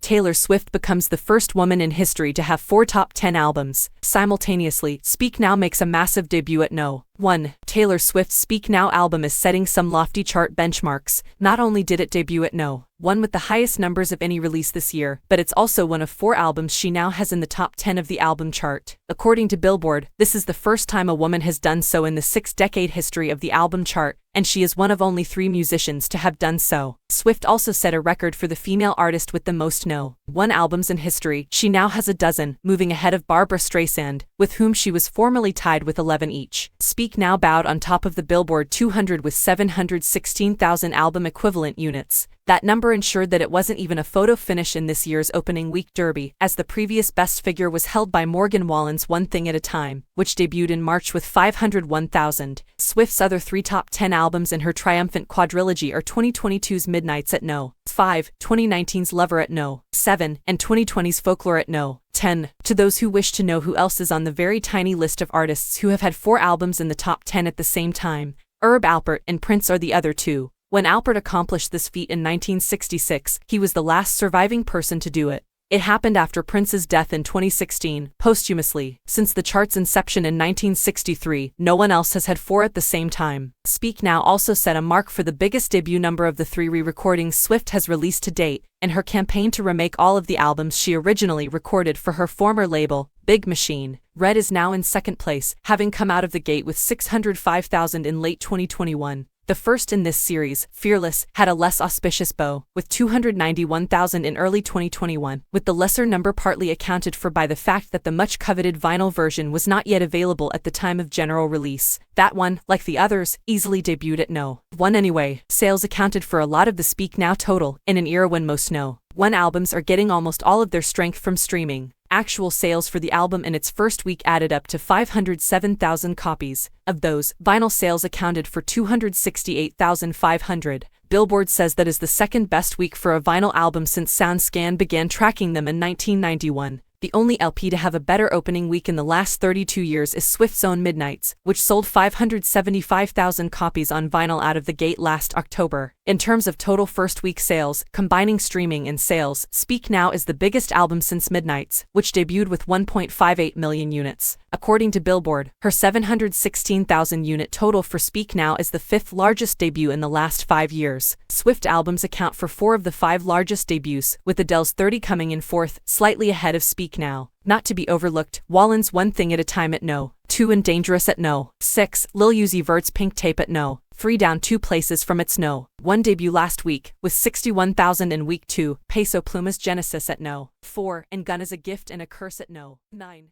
Taylor Swift becomes the first woman in history to have 4 top 10 albums simultaneously. Speak Now makes a massive debut at No. 1. Taylor Swift's Speak Now album is setting some lofty chart benchmarks. Not only did it debut at No. 1 with the highest numbers of any release this year, but it's also one of 4 albums she now has in the top 10 of the album chart. According to Billboard, this is the first time a woman has done so in the 6-decade history of the album chart, and she is one of only 3 musicians to have done so. Swift also set a record for the female artist with the most No. 1 albums in history. She now has a dozen, moving ahead of Barbra Streisand, with whom she was formerly tied with 11 each. Speak Now bowed on top of the Billboard 200 with 716,000 album equivalent units. That number ensured that it wasn't even a photo finish in this year's opening week derby, as the previous best figure was held by Morgan Wallen's One Thing at a Time, which debuted in March with 501,000. Swift's other 3 top 10 albums in her triumphant quadrilogy are 2022's Midnights at No. 5, 2019's Lover at No. 7, and 2020's Folklore at No. 10. To those who wish to know who else is on the very tiny list of artists who have had 4 albums in the top 10 at the same time, Herb Alpert and Prince are the other 2. When Alpert accomplished this feat in 1966, he was the last surviving person to do it. It happened after Prince's death in 2016, posthumously. Since the chart's inception in 1963, no one else has had 4 at the same time. Speak Now also set a mark for the biggest debut number of the 3 re-recordings Swift has released to date, and her campaign to remake all of the albums she originally recorded for her former label, Big Machine. Red is now in second place, having come out of the gate with 605,000 in late 2021. The first in this series, Fearless, had a less auspicious bow, with 291,000 in early 2021, with the lesser number partly accounted for by the fact that the much-coveted vinyl version was not yet available at the time of general release. That one, like the others, easily debuted at No. 1 anyway. Sales accounted for a lot of the Speak Now total, in an era when most No. 1 albums are getting almost all of their strength from streaming. Actual sales for the album in its first week added up to 507,000 copies. Of those, vinyl sales accounted for 268,500. Billboard says that is the second best week for a vinyl album since SoundScan began tracking them in 1991. The only LP to have a better opening week in the last 32 years is Swift's own Midnights, which sold 575,000 copies on vinyl out of the gate last October. In terms of total first-week sales, combining streaming and sales, Speak Now is the biggest album since Midnights, which debuted with 1.58 million units. According to Billboard, her 716,000-unit total for Speak Now is the 5th largest debut in the last 5 years. Swift albums account for 4 of the 5 largest debuts, with Adele's 30 coming in 4th, slightly ahead of Speak Now. Not to be overlooked, Wallen's One Thing at a Time at No. 2 and Dangerous at No. 6, Lil Uzi Vert's Pink Tape at No. 3 down 2 places from its No. 1 debut last week, with 61,000 in week 2, Peso Pluma's Genesis at No. 4, and Gun is a Gift and a Curse at No. 9.